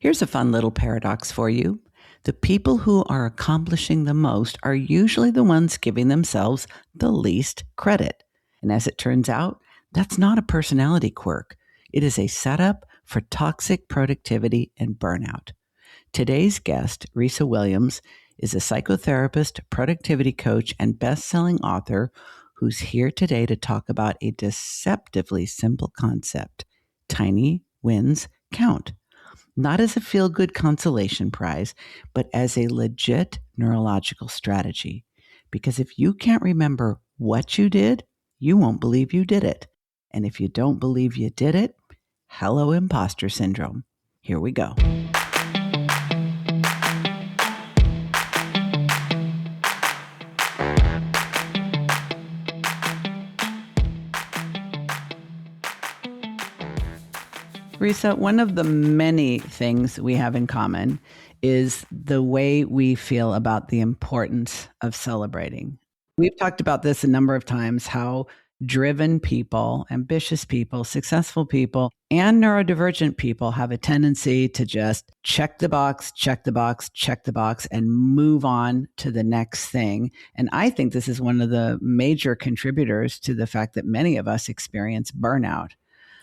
Here's a fun little paradox for you. The people who are accomplishing the most are usually the ones giving themselves the least credit. And as it turns out, that's not a personality quirk. It is a setup for toxic productivity and burnout. Today's guest, Risa Williams, is a psychotherapist, productivity coach, and best-selling author who's here today to talk about a deceptively simple concept: tiny wins count. Not as a feel-good consolation prize, but as a legit neurological strategy. Because if you can't remember what you did, you won't believe you did it. And if you don't believe you did it, hello, Imposter Syndrome. Here we go. Risa, one of the many things we have in common is the way we feel about the importance of celebrating. We've talked about this a number of times, how driven people, ambitious people, successful people, and neurodivergent people have a tendency to just check the box, check the box, check the box, and move on to the next thing. And I think this is one of the major contributors to the fact that many of us experience burnout.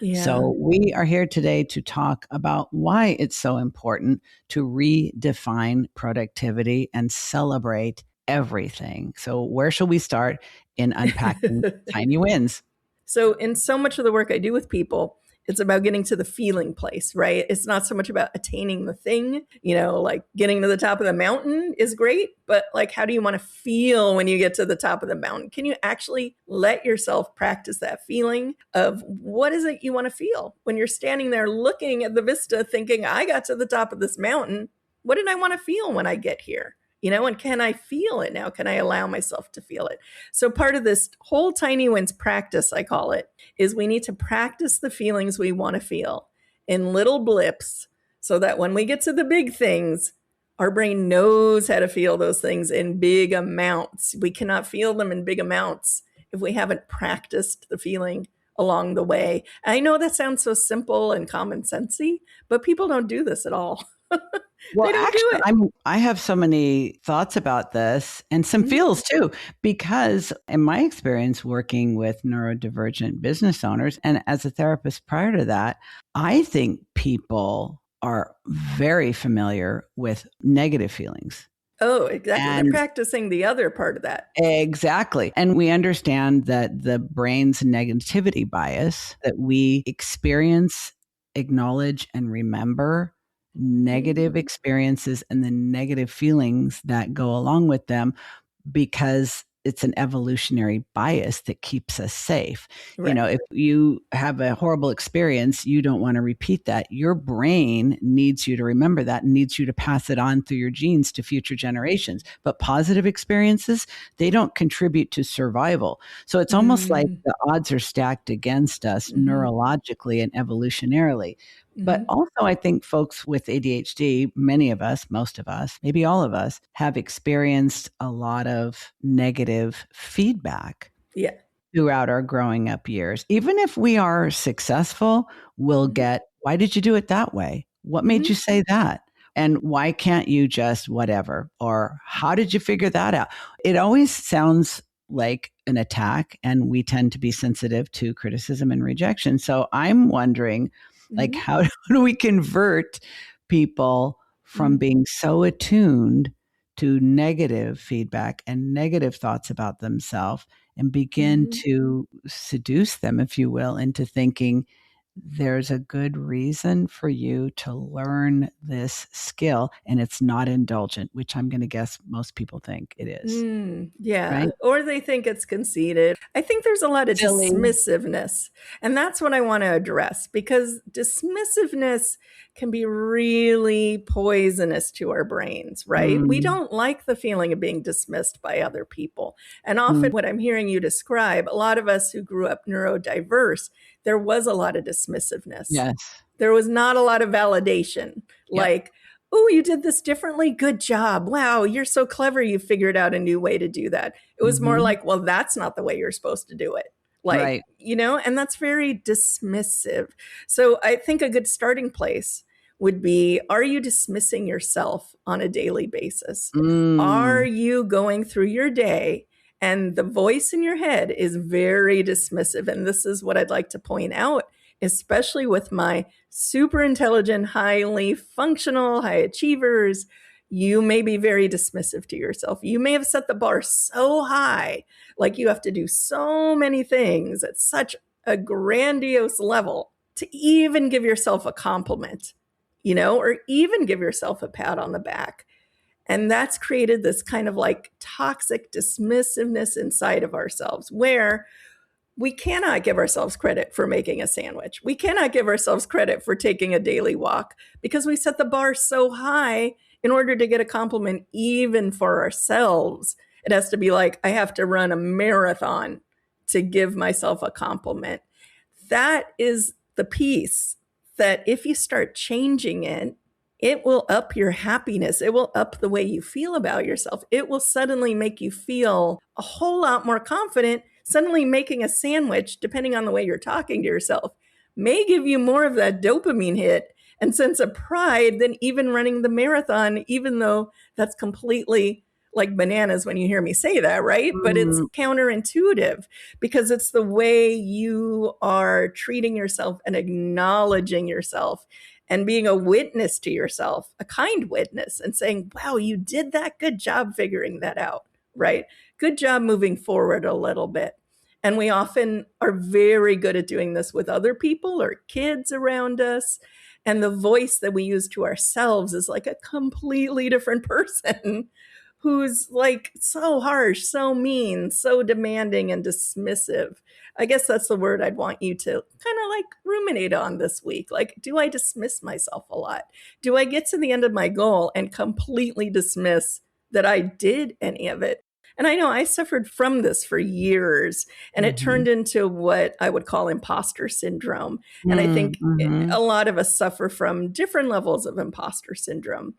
Yeah. So we are here today to talk about why it's so important to redefine productivity and celebrate everything. So where shall we start in unpacking tiny wins? So in so much of the work I do with people, it's about getting to the feeling place, right? It's not so much about attaining the thing, like getting to the top of the mountain is great, but like, how do you want to feel when you get to the top of the mountain? Can you actually let yourself practice that feeling of what is it you want to feel when you're standing there looking at the vista thinking, I got to the top of this mountain. What did I want to feel when I get here? And can I feel it now? Can I allow myself to feel it? So part of this whole tiny wins practice, I call it, is we need to practice the feelings we want to feel in little blips so that when we get to the big things, our brain knows how to feel those things in big amounts. We cannot feel them in big amounts if we haven't practiced the feeling along the way. I know that sounds so simple and common-sensy, but people don't do this at all. Well, actually, I have so many thoughts about this and some feels too, because in my experience working with neurodivergent business owners and as a therapist prior to that, I think people are very familiar with negative feelings. Oh, exactly. And they're practicing the other part of that. Exactly. And we understand that the brain's negativity bias, that we experience, acknowledge, and remember negative experiences and the negative feelings that go along with them because it's an evolutionary bias that keeps us safe. Right. If you have a horrible experience, you don't want to repeat that. Your brain needs you to remember that and needs you to pass it on through your genes to future generations. But positive experiences, they don't contribute to survival. So it's almost like the odds are stacked against us neurologically and evolutionarily. But also, I think folks with ADHD, many of us, most of us, maybe all of us, have experienced a lot of negative feedback throughout our growing up years. Even if we are successful, we'll get, why did you do it that way? What made you say that? And why can't you just whatever? Or how did you figure that out? It always sounds like an attack, and we tend to be sensitive to criticism and rejection. So I'm wondering, like, how do we convert people from being so attuned to negative feedback and negative thoughts about themselves and begin to seduce them, if you will, into thinking there's a good reason for you to learn this skill and it's not indulgent, which I'm going to guess most people think it is. Yeah. Right? Or they think it's conceited. I think there's a lot of dismissiveness. And that's what I want to address, because dismissiveness can be really poisonous to our brains, right? We don't like the feeling of being dismissed by other people. And often what I'm hearing you describe, a lot of us who grew up neurodiverse, there was a lot of dismissiveness. Yes. There was not a lot of validation. Like, oh, you did this differently. Good job. Wow, you're so clever. You figured out a new way to do that. It was more like, well, that's not the way you're supposed to do it. And that's very dismissive. So I think a good starting place would be, are you dismissing yourself on a daily basis? Mm. Are you going through your day and the voice in your head is very dismissive? And this is what I'd like to point out, especially with my super intelligent, highly functional, high achievers. You may be very dismissive to yourself. You may have set the bar so high, like you have to do so many things at such a grandiose level to even give yourself a compliment, or even give yourself a pat on the back. And that's created this kind of like toxic dismissiveness inside of ourselves where we cannot give ourselves credit for making a sandwich. We cannot give ourselves credit for taking a daily walk because we set the bar so high in order to get a compliment, even for ourselves. It has to be like, I have to run a marathon to give myself a compliment. That is the piece that if you start changing it, it will up your happiness. It will up the way you feel about yourself. It will suddenly make you feel a whole lot more confident. Suddenly making a sandwich, depending on the way you're talking to yourself, may give you more of that dopamine hit and sense of pride than even running the marathon, even though that's completely like bananas when you hear me say that, right? But it's counterintuitive because it's the way you are treating yourself and acknowledging yourself and being a witness to yourself, a kind witness, and saying, wow, you did that. Good job figuring that out, right? Good job moving forward a little bit. And we often are very good at doing this with other people or kids around us. And the voice that we use to ourselves is like a completely different person who's like so harsh, so mean, so demanding and dismissive. I guess that's the word I'd want you to kind of like ruminate on this week. Like, do I dismiss myself a lot? Do I get to the end of my goal and completely dismiss that I did any of it? And I know I suffered from this for years, and it turned into what I would call imposter syndrome. And I think a lot of us suffer from different levels of imposter syndrome.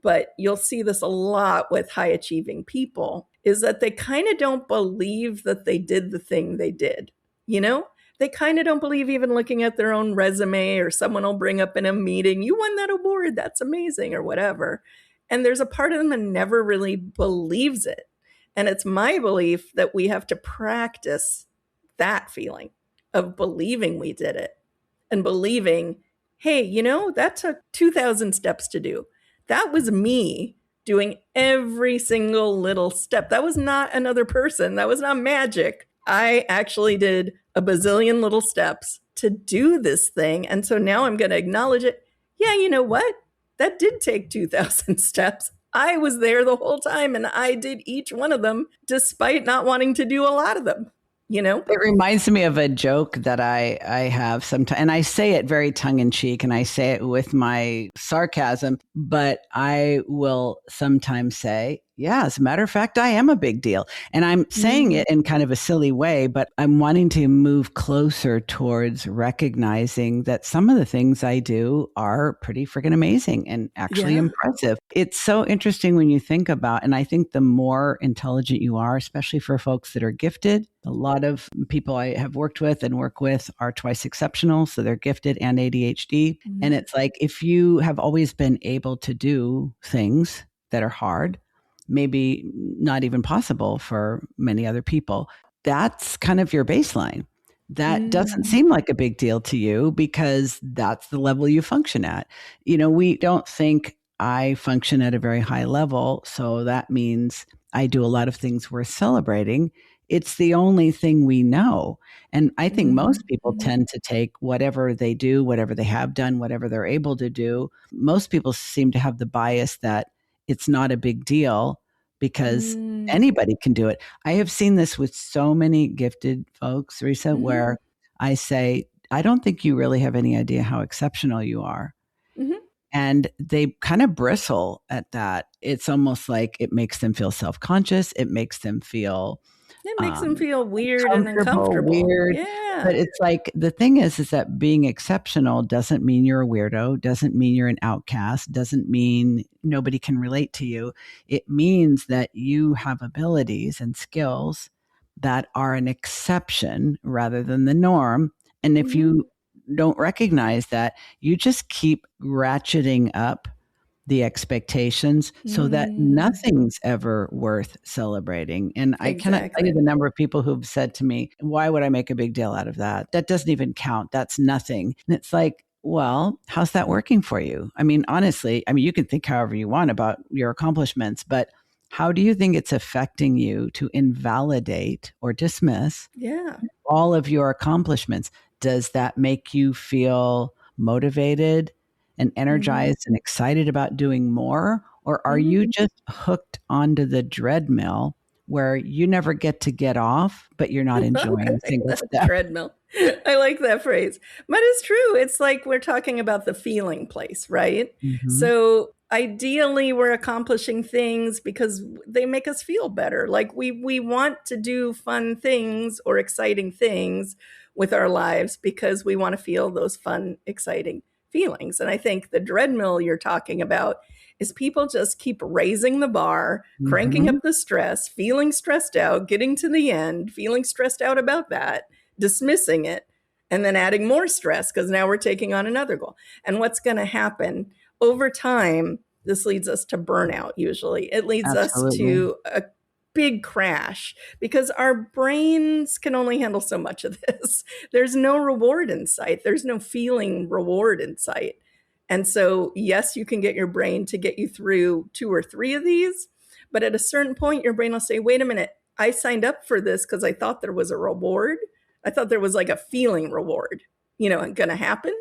But you'll see this a lot with high achieving people, is that they kind of don't believe that they did the thing they did. They kind of don't believe even looking at their own resume, or someone will bring up in a meeting, you won that award, that's amazing, or whatever. And there's a part of them that never really believes it. And it's my belief that we have to practice that feeling of believing we did it and believing, hey, that took 2,000 steps to do. That was me doing every single little step. That was not another person. That was not magic. I actually did a bazillion little steps to do this thing. And so now I'm going to acknowledge it. Yeah, you know what? That did take 2,000 steps. I was there the whole time and I did each one of them despite not wanting to do a lot of them. It reminds me of a joke that I have sometimes, and I say it very tongue in cheek and I say it with my sarcasm, but I will sometimes say, yeah, as a matter of fact, I am a big deal. And I'm saying it in kind of a silly way, but I'm wanting to move closer towards recognizing that some of the things I do are pretty freaking amazing and actually impressive. It's so interesting when you think about, and I think the more intelligent you are, especially for folks that are gifted, a lot of people I have worked with and work with are twice exceptional. So they're gifted and ADHD. And it's like, if you have always been able to do things that are hard, maybe not even possible for many other people, that's kind of your baseline. That doesn't seem like a big deal to you because that's the level you function at. We don't think I function at a very high level, so that means I do a lot of things worth celebrating. It's the only thing we know. And I think most people tend to take whatever they do, whatever they have done, whatever they're able to do. Most people seem to have the bias that it's not a big deal because anybody can do it. I have seen this with so many gifted folks, Risa, where I say, I don't think you really have any idea how exceptional you are. And they kind of bristle at that. It's almost like it makes them feel self-conscious. It makes them feel weird and uncomfortable. Weird. Yeah. But it's like, the thing is that being exceptional doesn't mean you're a weirdo, doesn't mean you're an outcast, doesn't mean nobody can relate to you. It means that you have abilities and skills that are an exception rather than the norm. And if you don't recognize that you just keep ratcheting up the expectations so that nothing's ever worth celebrating. And I cannot tell you the number of people who've said to me, why would I make a big deal out of that? That doesn't even count. That's nothing. And it's like, well, how's that working for you? I mean, honestly, you can think however you want about your accomplishments, but how do you think it's affecting you to invalidate or dismiss all of your accomplishments? Does that make you feel motivated and energized and excited about doing more? Or are you just hooked onto the treadmill where you never get to get off, but you're not enjoying a single step? Treadmill. I like that phrase. But it's true. It's like we're talking about the feeling place, right? So ideally, we're accomplishing things because they make us feel better. Like we want to do fun things or exciting things with our lives because we want to feel those fun, exciting feelings. And I think the treadmill you're talking about is people just keep raising the bar, cranking up the stress, feeling stressed out, getting to the end, feeling stressed out about that, dismissing it, and then adding more stress because now we're taking on another goal. And what's going to happen over time, this leads us to burnout usually. It leads us to a big crash because our brains can only handle so much of this. There's no reward in sight. There's no feeling reward in sight. And so, yes, you can get your brain to get you through 2 or 3 of these, but at a certain point, your brain will say, wait a minute, I signed up for this because I thought there was a reward. I thought there was like a feeling reward, going to happen.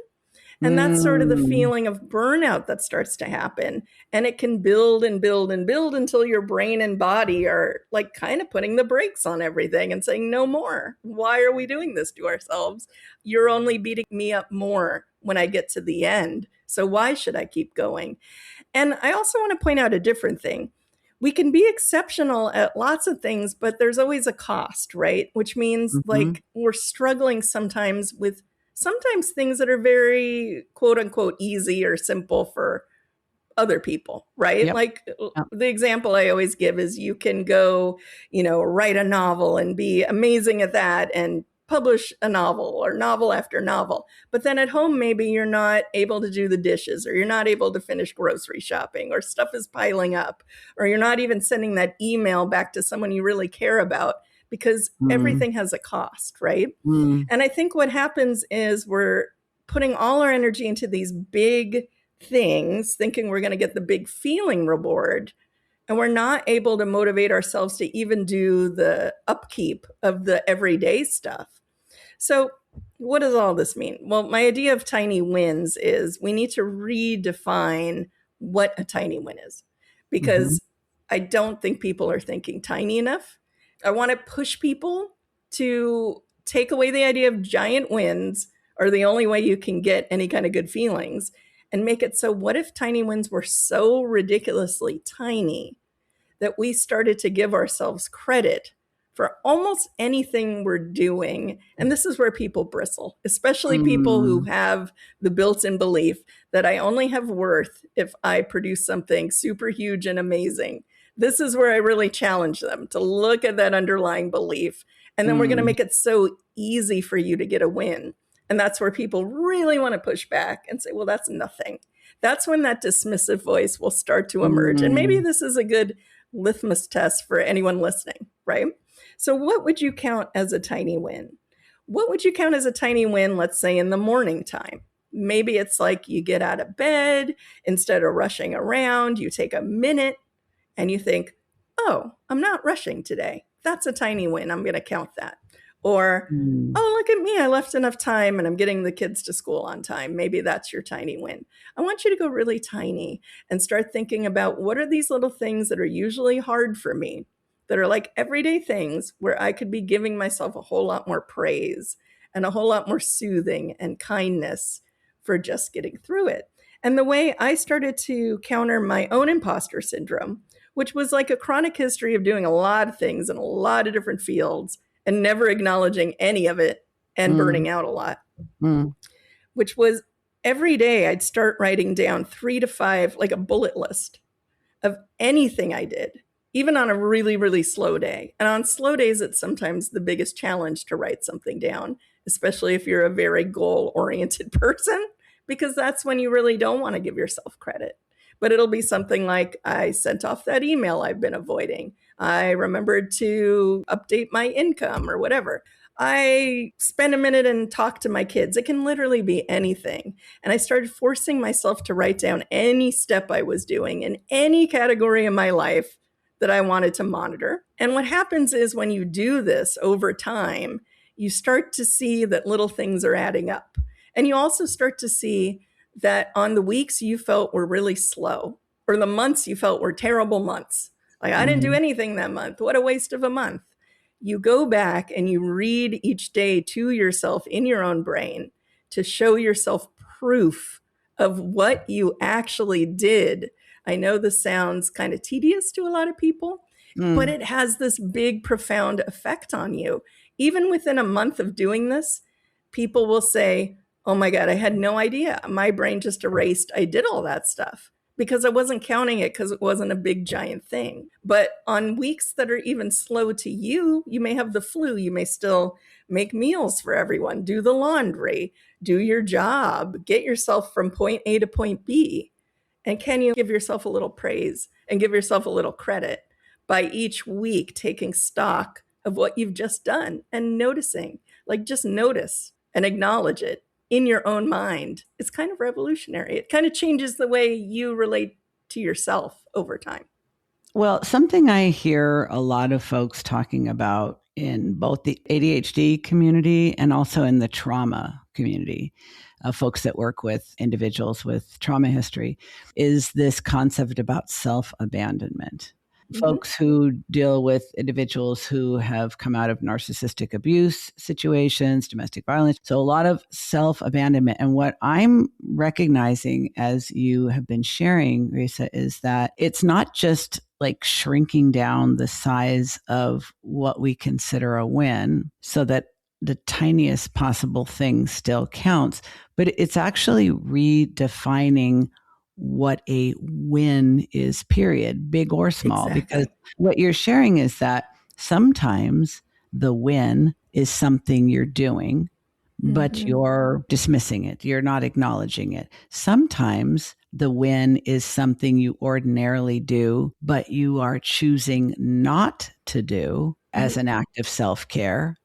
And that's sort of the feeling of burnout that starts to happen. And it can build and build and build until your brain and body are like kind of putting the brakes on everything and saying, no more. Why are we doing this to ourselves? You're only beating me up more when I get to the end. So why should I keep going? And I also want to point out a different thing. We can be exceptional at lots of things, but there's always a cost, right? Which means like we're struggling sometimes with things that are very quote unquote easy or simple for other people, right? Like the example I always give is you can go, write a novel and be amazing at that and publish a novel or novel after novel. But then at home, maybe you're not able to do the dishes or you're not able to finish grocery shopping or stuff is piling up or you're not even sending that email back to someone you really care about because everything has a cost, right? And I think what happens is we're putting all our energy into these big things, thinking we're going to get the big feeling reward. And we're not able to motivate ourselves to even do the upkeep of the everyday stuff. So what does all this mean? Well, my idea of tiny wins is we need to redefine what a tiny win is because I don't think people are thinking tiny enough. I want to push people to take away the idea of giant wins are the only way you can get any kind of good feelings and make it so what if tiny wins were so ridiculously tiny that we started to give ourselves credit for almost anything we're doing. And this is where people bristle, especially people who have the built-in belief that I only have worth if I produce something super huge and amazing. This is where I really challenge them to look at that underlying belief. And then we're going to make it so easy for you to get a win. And that's where people really want to push back and say, well, that's nothing. That's when that dismissive voice will start to emerge. And maybe this is a good litmus test for anyone listening, right? So what would you count as a tiny win? What would you count as a tiny win, let's say in the morning time? Maybe it's like you get out of bed, instead of rushing around, you take a minute and you think, oh, I'm not rushing today. That's a tiny win. I'm going to count that. Or, oh, look at me. I left enough time and I'm getting the kids to school on time. Maybe that's your tiny win. I want you to go really tiny and start thinking about what are these little things that are usually hard for me, that are like everyday things where I could be giving myself a whole lot more praise and a whole lot more soothing and kindness for just getting through it. And the way I started to counter my own imposter syndrome, which was like a chronic history of doing a lot of things in a lot of different fields and never acknowledging any of it and burning out a lot, which was every day I'd start writing down 3 to 5, like a bullet list of anything I did, even on a really, really slow day. And on slow days, it's sometimes the biggest challenge to write something down. especially if you're a very goal-oriented person, because that's when you really don't want to give yourself credit. But it'll be something like, I sent off that email I've been avoiding. I remembered to update my income or whatever. I spent a minute and talked to my kids. It can literally be anything. And I started forcing myself to write down any step I was doing in any category of my life that I wanted to monitor. And what happens is when you do this over time, you start to see that little things are adding up. And you also start to see that on the weeks you felt were really slow, or the months you felt were terrible months, like I didn't do anything that month, what a waste of a month. You go back and you read each day to yourself in your own brain to show yourself proof of what you actually did. I know this sounds kind of tedious to a lot of people, but it has this big, profound effect on you. Even within a month of doing this, people will say, oh my God, I had no idea. My brain just erased. I did all that stuff because I wasn't counting it because it wasn't a big, giant thing. But on weeks that are even slow to you, you may have the flu. You may still make meals for everyone, do the laundry, do your job, get yourself from point A to point B. And can you give yourself a little praise and give yourself a little credit by each week taking stock of what you've just done and noticing, like just notice and acknowledge it in your own mind? It's kind of revolutionary. It kind of changes the way you relate to yourself over time. Well, something I hear a lot of folks talking about in both the ADHD community and also in the trauma community, folks that work with individuals with trauma history, is this concept about self-abandonment. Folks who deal with individuals who have come out of narcissistic abuse situations, domestic violence. So a lot of self-abandonment. And what I'm recognizing as you have been sharing, Risa, is that it's not just like shrinking down the size of what we consider a win so that the tiniest possible thing still counts, but it's actually redefining what a win is, period, big or small. Exactly. Because what you're sharing is that sometimes the win is something you're doing, but you're dismissing it. You're not acknowledging it. Sometimes the win is something you ordinarily do, but you are choosing not to do as an act of self-care.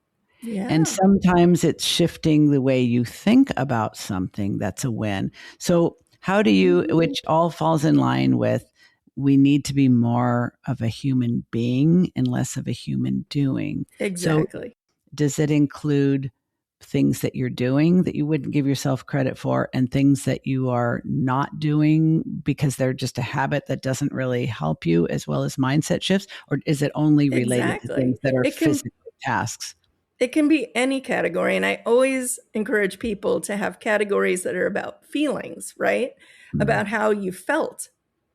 Yeah. And sometimes it's shifting the way you think about something that's a win. So how do you, which all falls in line with, we need to be more of a human being and less of a human doing. Exactly. So does it include things that you're doing that you wouldn't give yourself credit for and things that you are not doing because they're just a habit that doesn't really help you, as well as mindset shifts? Or is it only related to things that are physical tasks? It can be any category. And I always encourage people to have categories that are about feelings, right? About how you felt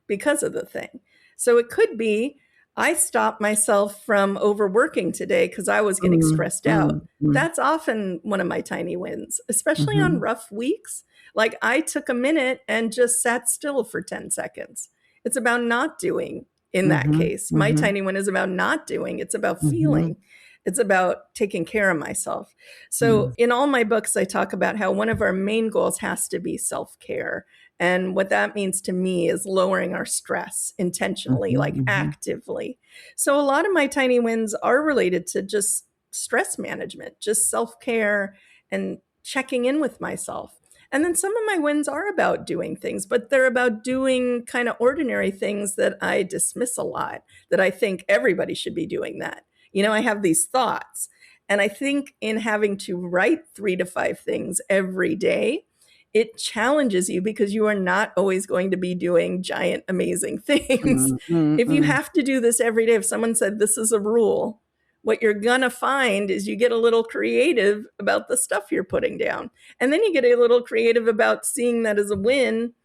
because of the thing. So it could be, I stopped myself from overworking today because I was getting stressed out. That's often one of my tiny wins, especially on rough weeks. Like I took a minute and just sat still for 10 seconds. It's about not doing in that case. My tiny win is about not doing. It's about feeling. It's about taking care of myself. So in all my books, I talk about how one of our main goals has to be self-care. And what that means to me is lowering our stress intentionally, like actively. So a lot of my tiny wins are related to just stress management, just self-care and checking in with myself. And then some of my wins are about doing things, but they're about doing kind of ordinary things that I dismiss a lot, that I think everybody should be doing that. You know, I have these thoughts, and I think in having to write 3 to 5 things every day, it challenges you because you are not always going to be doing giant, amazing things. If you have to do this every day, if someone said this is a rule, what you're going to find is you get a little creative about the stuff you're putting down. And then you get a little creative about seeing that as a win.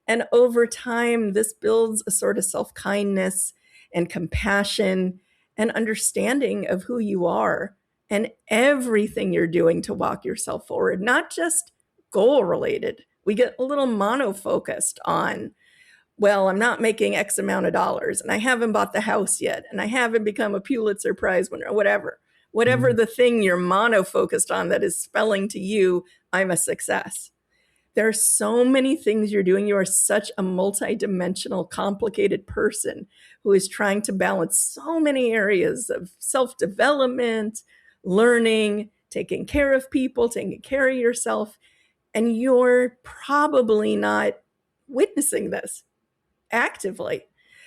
And over time, this builds a sort of self-kindness and compassion and understanding of who you are and everything you're doing to walk yourself forward, not just goal related. We get a little mono-focused on, well, I'm not making X amount of dollars and I haven't bought the house yet and I haven't become a Pulitzer Prize winner or whatever. whatever the thing you're mono-focused on that is spelling to you, I'm a success. There are so many things you're doing. You are such a multidimensional, complicated person who is trying to balance so many areas of self-development, learning, taking care of people, taking care of yourself. And you're probably not witnessing this actively.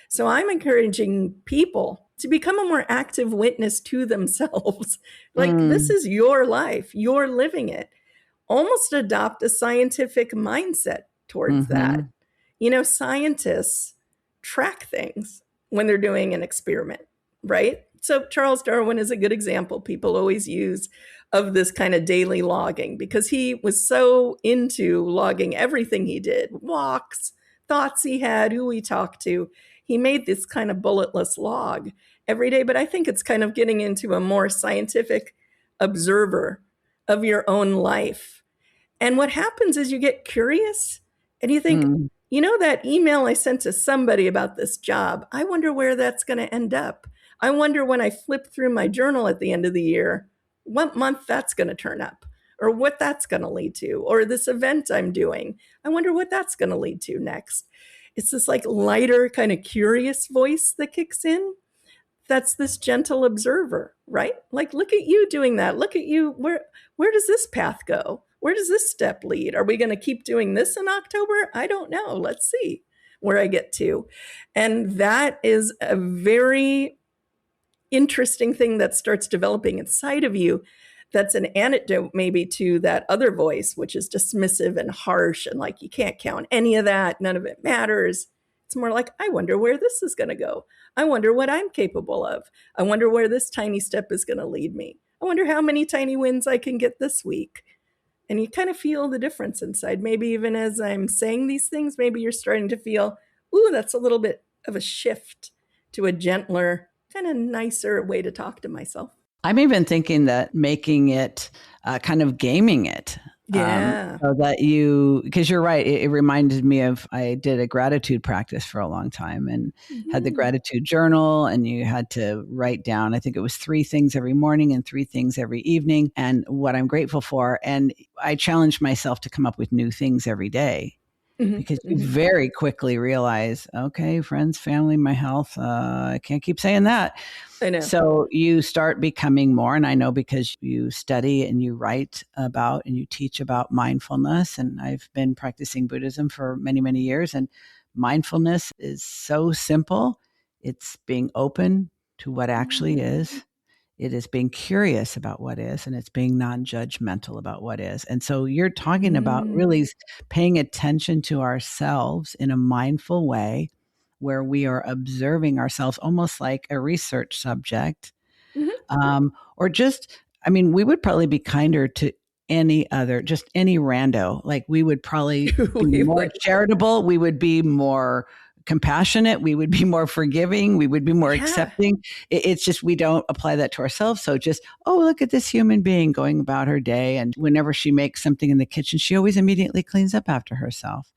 So I'm encouraging people to become a more active witness to themselves. Like, this is your life. You're living it. Almost adopt a scientific mindset towards that. Scientists track things when they're doing an experiment, right? So Charles Darwin is a good example people always use of this kind of daily logging, because he was so into logging everything he did, walks, thoughts he had, who he talked to. He made this kind of bulletless log every day. But I think it's kind of getting into a more scientific observer of your own life. And what happens is you get curious and you think, that email I sent to somebody about this job, I wonder where that's going to end up. I wonder when I flip through my journal at the end of the year, what month that's going to turn up, or what that's going to lead to, or this event I'm doing, I wonder what that's going to lead to next. It's this like lighter kind of curious voice that kicks in. That's this gentle observer, right? Like, look at you doing that. Look at you. Where does this path go? Where does this step lead? Are we going to keep doing this in October? I don't know. Let's see where I get to. And that is a very interesting thing that starts developing inside of you. That's an antidote maybe to that other voice, which is dismissive and harsh and like, you can't count any of that. None of it matters. It's more like, I wonder where this is going to go. I wonder what I'm capable of. I wonder where this tiny step is going to lead me. I wonder how many tiny wins I can get this week. And you kind of feel the difference inside. Maybe even as I'm saying these things, maybe you're starting to feel, ooh, that's a little bit of a shift to a gentler, kind of nicer way to talk to myself. I'm even thinking that making it kind of gaming it. Yeah. So that because you're right. It reminded me of, I did a gratitude practice for a long time and had the gratitude journal, and you had to write down, I think it was 3 things every morning and 3 things every evening, and what I'm grateful for. And I challenged myself to come up with new things every day. Because you very quickly realize, okay, friends, family, my health, I can't keep saying that. I know. So you start becoming more, and I know because you study and you write about and you teach about mindfulness, and I've been practicing Buddhism for many, many years, and mindfulness is so simple. It's being open to what actually is. It is being curious about what is, and it's being non-judgmental about what is. And so you're talking about really paying attention to ourselves in a mindful way, where we are observing ourselves almost like a research subject. Or just, we would probably be kinder to any rando. Like, we would probably be more charitable. We would be more compassionate. We would be more forgiving. We would be more accepting. It's just, we don't apply that to ourselves. So just, oh, look at this human being going about her day. And whenever she makes something in the kitchen, she always immediately cleans up after herself.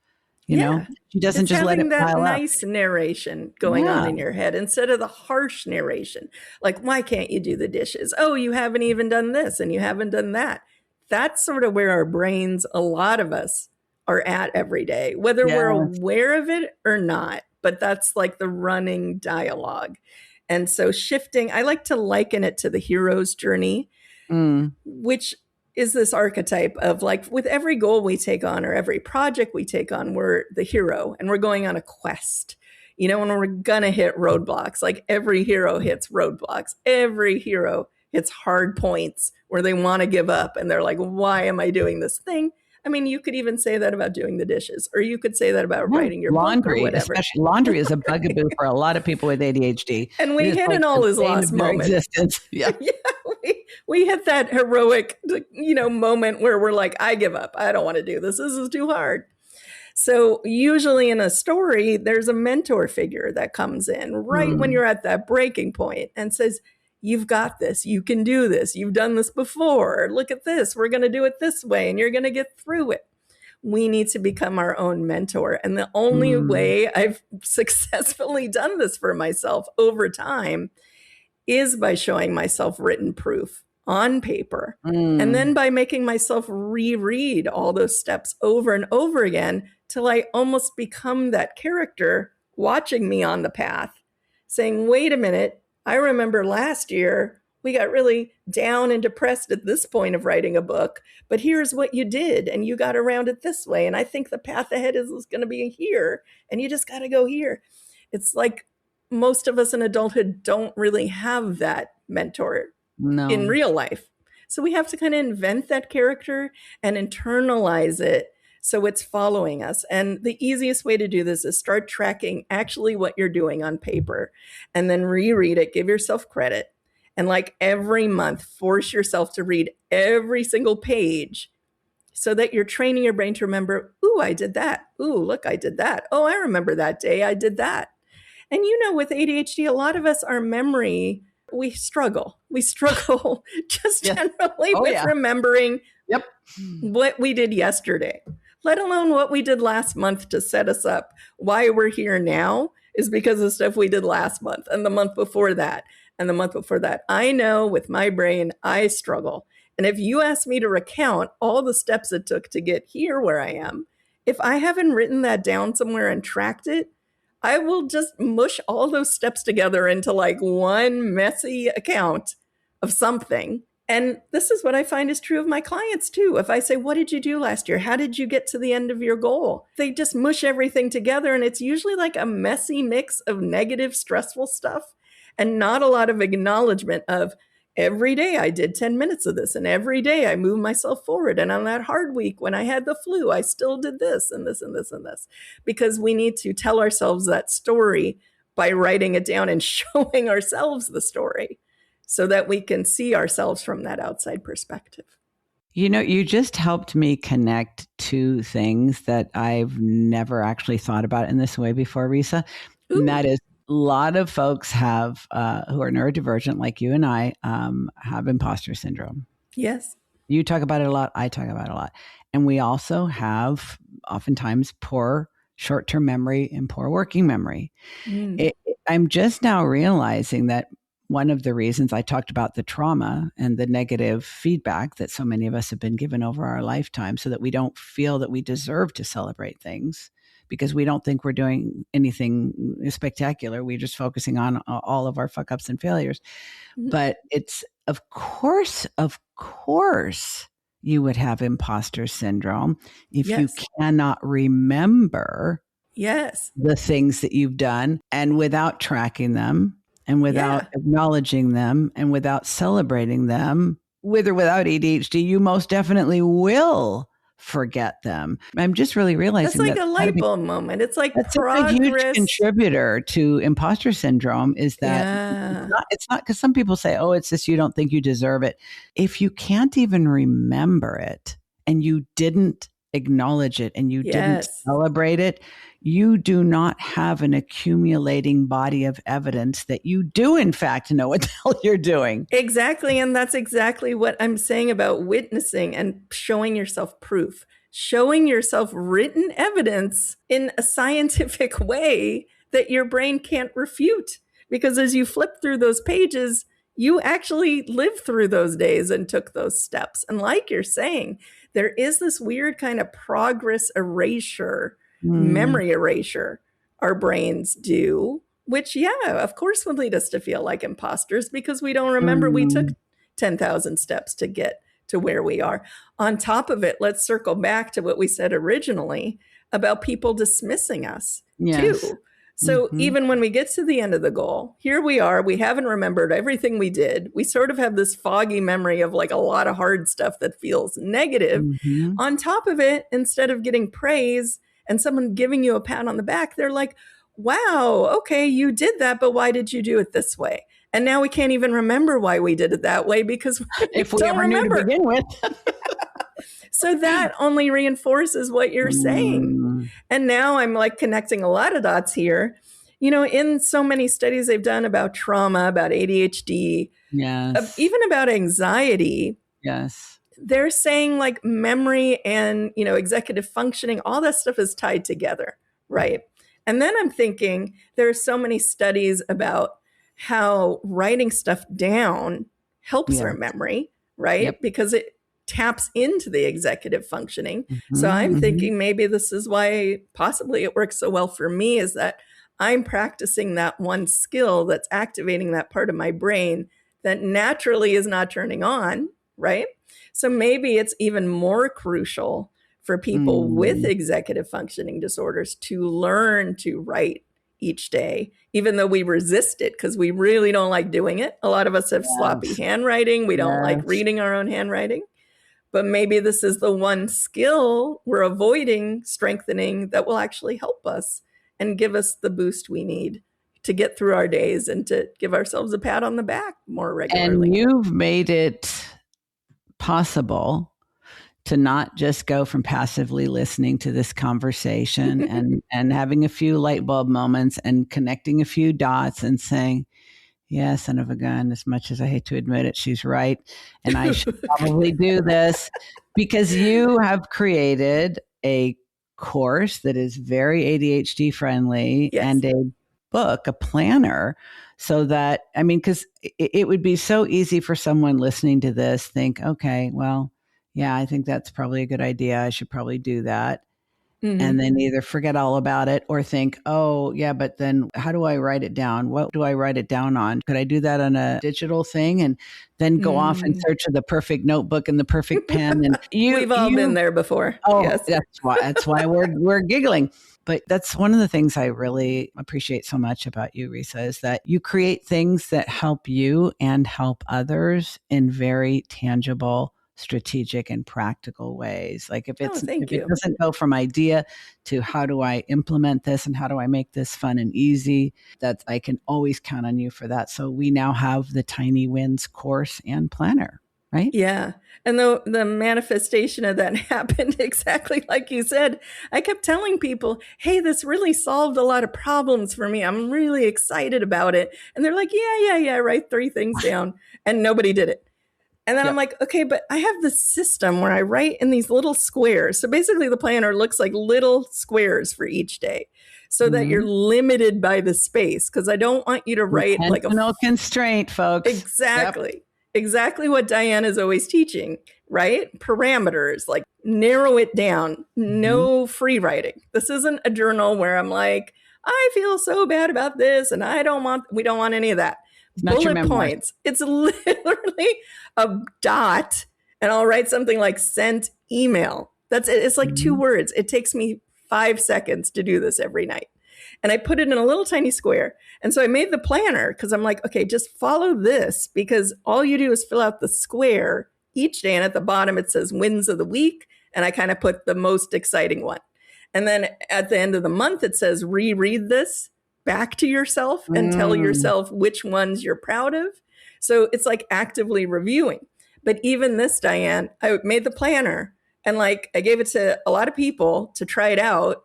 You know, she doesn't just let it pile up. Having that nice narration going on in your head instead of the harsh narration. Like, why can't you do the dishes? Oh, you haven't even done this and you haven't done that. That's sort of where our brains, a lot of us, are at every day, whether we're aware of it or not. But that's like the running dialogue. And so shifting, I like to liken it to the hero's journey, which is this archetype of, like, with every goal we take on or every project we take on, we're the hero and we're going on a quest, and we're gonna hit roadblocks. Like, every hero hits roadblocks. Every hero hits hard points where they want to give up and they're like, why am I doing this thing? You could even say that about doing the dishes, or you could say that about writing your laundry, book or whatever. Especially laundry is a bugaboo for a lot of people with ADHD. And we hit an all is lost moment. Yeah. We hit that heroic, moment where we're like, I give up. I don't want to do this. This is too hard. So usually in a story, there's a mentor figure that comes in right when you're at that breaking point and says, you've got this. You can do this. You've done this before. Look at this. We're going to do it this way, and you're going to get through it. We need to become our own mentor. And the only way I've successfully done this for myself over time is by showing myself written proof on paper. And then by making myself reread all those steps over and over again till I almost become that character watching me on the path, saying, wait a minute, I remember last year we got really down and depressed at this point of writing a book, but here's what you did and you got around it this way. And I think the path ahead is going to be here and you just got to go here. It's like most of us in adulthood don't really have that mentor in real life. So we have to kind of invent that character and internalize it so it's following us. And the easiest way to do this is start tracking actually what you're doing on paper and then reread it, give yourself credit. And like every month, force yourself to read every single page so that you're training your brain to remember, ooh, I did that. Ooh, look, I did that. Oh, I remember that day I did that. And you know, with ADHD, a lot of us, our memory, we struggle. We struggle just generally with remembering what we did yesterday, let alone what we did last month to set us up. Why we're here now is because of stuff we did last month and the month before that and the month before that. I know with my brain, I struggle. And if you ask me to recount all the steps it took to get here where I am, if I haven't written that down somewhere and tracked it, I will just mush all those steps together into like one messy account of something. And this is what I find is true of my clients too. If I say, what did you do last year? How did you get to the end of your goal? They just mush everything together. And it's usually like a messy mix of negative, stressful stuff and not a lot of acknowledgement of every day I did 10 minutes of this and every day I moved myself forward. And on that hard week when I had the flu, I still did this and this and this and this, because we need to tell ourselves that story by writing it down and showing ourselves the story so that we can see ourselves from that outside perspective. You know, you just helped me connect two things that I've never actually thought about in this way before, Risa. Ooh. And that is, a lot of folks have who are neurodivergent, like you and I, have imposter syndrome. Yes. You talk about it a lot. I talk about it a lot. And we also have oftentimes poor short-term memory and poor working memory. I'm just now realizing that one of the reasons I talked about the trauma and the negative feedback that so many of us have been given over our lifetime so that we don't feel that we deserve to celebrate things, because we don't think we're doing anything spectacular. We're just focusing on all of our fuck ups and failures. Mm-hmm. But it's, of course, you would have imposter syndrome if you cannot remember the things that you've done, and without tracking them and without acknowledging them and without celebrating them, with or without ADHD, you most definitely will forget them. I'm just really realizing that's like a light bulb moment. It's like that's progress. A huge contributor to imposter syndrome is that it's not because some people say, oh, it's just you don't think you deserve it. If you can't even remember it and you didn't acknowledge it and you didn't celebrate it, you do not have an accumulating body of evidence that you do, in fact, know what the hell you're doing. Exactly. And that's exactly what I'm saying about witnessing and showing yourself proof, showing yourself written evidence in a scientific way that your brain can't refute. Because as you flip through those pages, you actually lived through those days and took those steps. And like you're saying, there is this weird kind of progress erasure, memory erasure our brains do, which, of course would lead us to feel like imposters because we don't remember we took 10,000 steps to get to where we are. On top of it, let's circle back to what we said originally about people dismissing us too. So even when we get to the end of the goal, here we are, we haven't remembered everything we did. We sort of have this foggy memory of like a lot of hard stuff that feels negative. On top of it, instead of getting praise and someone giving you a pat on the back, they're like, wow, okay, you did that, but why did you do it this way? And now we can't even remember why we did it that way because if we ever knew to begin with. So that only reinforces what you're saying. And now I'm like connecting a lot of dots here. You know, in so many studies they've done about trauma, about ADHD, even about anxiety. They're saying like memory and, you know, executive functioning, all that stuff is tied together, right? And then I'm thinking there are so many studies about how writing stuff down helps Yeah. our memory, right? Yep. Because it taps into the executive functioning. So I'm Mm-hmm. thinking maybe this is why possibly it works so well for me, is that I'm practicing that one skill that's activating that part of my brain that naturally is not turning on, right? So maybe it's even more crucial for people with executive functioning disorders to learn to write each day, even though we resist it because we really don't like doing it. A lot of us have sloppy handwriting. We don't like reading our own handwriting. But maybe this is the one skill we're avoiding strengthening that will actually help us and give us the boost we need to get through our days and to give ourselves a pat on the back more regularly. And you've made it possible to not just go from passively listening to this conversation and having a few light bulb moments and connecting a few dots and saying, yeah, son of a gun, as much as I hate to admit it, she's right. And I should probably do this, because you have created a course that is very ADHD friendly and a book, a planner, so that, I mean, because it would be so easy for someone listening to this think, okay, well, yeah, I think that's probably a good idea. I should probably do that. And then either forget all about it or think, oh, yeah, but then how do I write it down? What do I write it down on? Could I do that on a digital thing? And then go off in search of the perfect notebook and the perfect pen. And we've all been there before. Oh, yes. That's why we're giggling. But that's one of the things I really appreciate so much about you, Risa, is that you create things that help you and help others in very tangible, strategic, and practical ways. Like if it doesn't go from idea to how do I implement this and how do I make this fun and easy, that I can always count on you for that. So we now have the Tiny Wins course and planner, right? Yeah. And the manifestation of that happened exactly like you said. I kept telling people, hey, this really solved a lot of problems for me. I'm really excited about it. And they're like, yeah, write 3 things down. And nobody did it. And then I'm like, okay, but I have this system where I write in these little squares. So basically the planner looks like little squares for each day so that you're limited by the space. Because I don't want you to write like a constraint, folks. Exactly. Yep. Exactly what Diane is always teaching, right? Parameters, like narrow it down, no free writing. This isn't a journal where I'm like, I feel so bad about this and we don't want any of that. Bullet points. It's literally a dot and I'll write something like sent email. That's it. It's like 2 words. It takes me 5 seconds to do this every night. And I put it in a little tiny square. And so I made the planner because I'm like, okay, just follow this, because all you do is fill out the square each day. And at the bottom, it says wins of the week. And I kind of put the most exciting one. And then at the end of the month, it says reread this back to yourself and tell yourself which ones you're proud of. So it's like actively reviewing. But even this, Diane, I made the planner and like I gave it to a lot of people to try it out.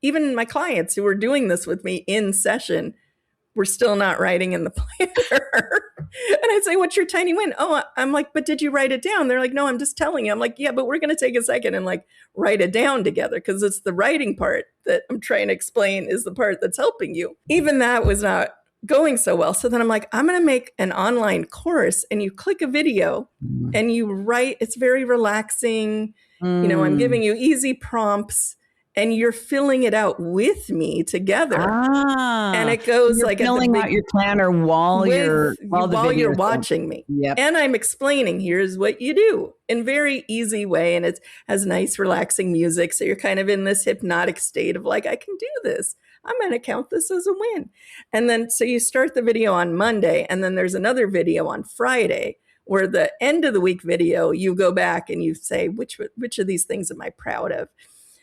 Even my clients who were doing this with me in session were still not writing in the planner. And I'd say, what's your tiny win? Oh, I'm like, but did you write it down? They're like, no, I'm just telling you. I'm like, yeah, but we're going to take a second and like write it down together, because it's the writing part that I'm trying to explain is the part that's helping you. Even that was not going so well. So then I'm like, I'm going to make an online course, and you click a video and you write. It's very relaxing. You know, I'm giving you easy prompts and you're filling it out with me together. And it goes you're like filling out your planner while you're watching me. Yep. And I'm explaining, here's what you do in very easy way. And it has nice relaxing music. So you're kind of in this hypnotic state of like, I can do this. I'm going to count this as a win. And then, so you start the video on Monday, and then there's another video on Friday, where the end of the week video, you go back and you say, which of these things am I proud of?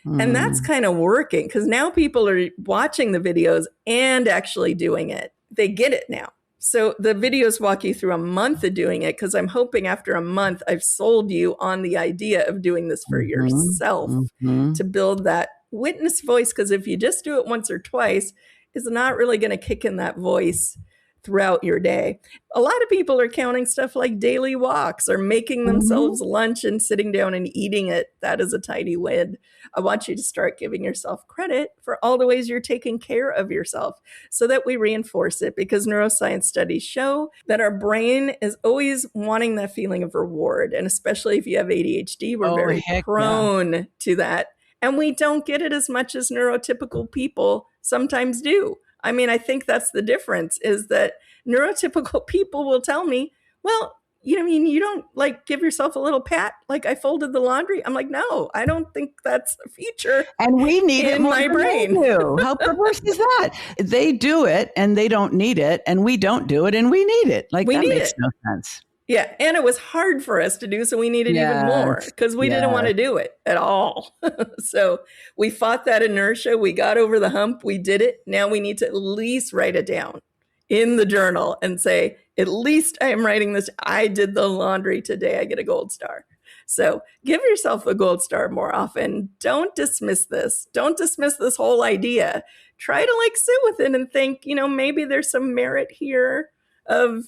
And that's kind of working, because now people are watching the videos and actually doing it. They get it now. So the videos walk you through a month of doing it, because I'm hoping after a month, I've sold you on the idea of doing this for yourself to build that witness voice. Because if you just do it once or twice, it's not really going to kick in that voice throughout your day. A lot of people are counting stuff like daily walks or making themselves lunch and sitting down and eating it. That is a tiny win. I want you to start giving yourself credit for all the ways you're taking care of yourself so that we reinforce it, because neuroscience studies show that our brain is always wanting that feeling of reward. And especially if you have ADHD, we're very prone to that. And we don't get it as much as neurotypical people sometimes do. I mean, I think that's the difference, is that neurotypical people will tell me, well, you don't like give yourself a little pat, like I folded the laundry. I'm like, no, I don't think that's a feature. And we need it in more my than brain. They do. How perverse is that? They do it and they don't need it, and we don't do it and we need it. Like, that makes no sense. Yeah. And it was hard for us to do, so we needed even more because we didn't want to do it at all. So we fought that inertia. We got over the hump. We did it. Now we need to at least write it down in the journal and say, at least I am writing this. I did the laundry today. I get a gold star. So give yourself a gold star more often. Don't dismiss this. Don't dismiss this whole idea. Try to sit with it and think, maybe there's some merit here of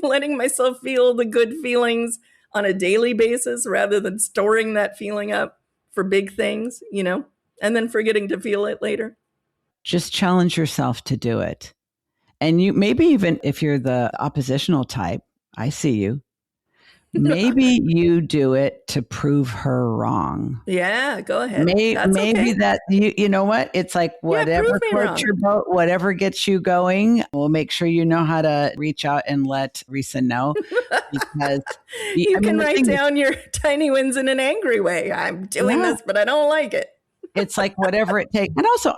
letting myself feel the good feelings on a daily basis rather than storing that feeling up for big things, and then forgetting to feel it later. Just challenge yourself to do it. And you, maybe even if you're the oppositional type, I see you. Maybe you do it to prove her wrong. Yeah, go ahead. Maybe okay. that, you know what? It's like whatever floats your boat, whatever gets you going. We'll make sure you know how to reach out and let Risa know. Because you can write down your tiny wins in an angry way. I'm doing this, but I don't like it. It's like whatever it takes. And also,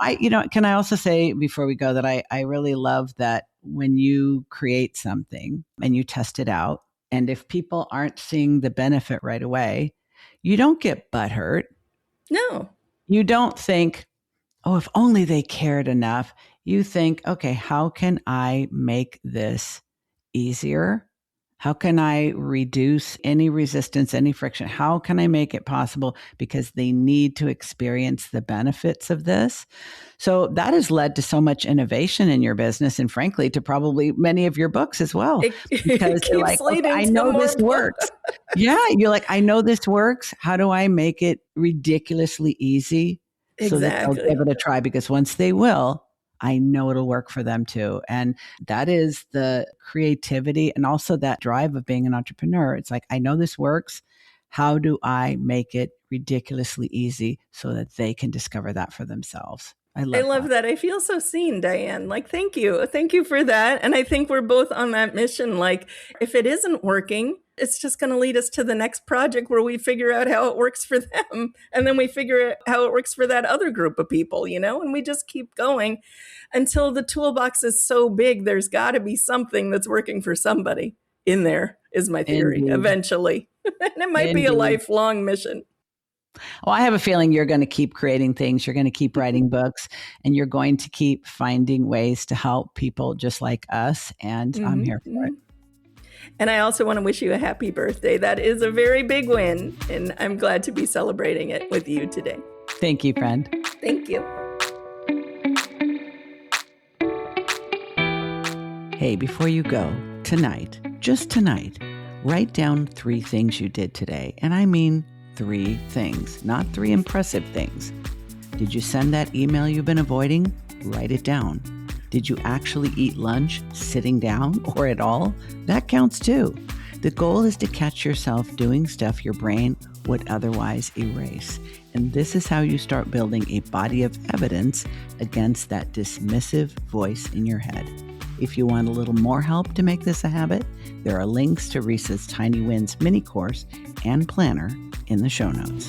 can I also say before we go that I really love that when you create something and you test it out, and if people aren't seeing the benefit right away, you don't get butthurt. No. You don't think, oh, if only they cared enough. You think, okay, how can I make this easier? How can I reduce any resistance, any friction? How can I make it possible? Because they need to experience the benefits of this. So that has led to so much innovation in your business, and frankly, to probably many of your books as well. Because you're like, okay, I know this works. Yeah, you're like, I know this works. How do I make it ridiculously easy so that they'll give it a try? Because once they will, I know it'll work for them too. And that is the creativity and also that drive of being an entrepreneur. It's like, I know this works. How do I make it ridiculously easy so that they can discover that for themselves? I love that. I feel so seen, Diane. Thank you. Thank you for that. And I think we're both on that mission. If it isn't working, it's just going to lead us to the next project where we figure out how it works for them. And then we figure out how it works for that other group of people, and we just keep going until the toolbox is so big. There's got to be something that's working for somebody in there, is my theory, eventually. And it might be a lifelong mission. Well, I have a feeling you're going to keep creating things. You're going to keep writing books, and you're going to keep finding ways to help people just like us. And I'm here for it. And I also want to wish you a happy birthday. That is a very big win, and I'm glad to be celebrating it with you today. Thank you, friend. Thank you. Hey, before you go, tonight, just tonight, write down 3 things you did today. And I mean 3 things, not 3 impressive things. Did you send that email you've been avoiding? Write it down. Did you actually eat lunch sitting down or at all? That counts too. The goal is to catch yourself doing stuff your brain would otherwise erase. And this is how you start building a body of evidence against that dismissive voice in your head. If you want a little more help to make this a habit, there are links to Risa's Tiny Wins mini course and planner in the show notes.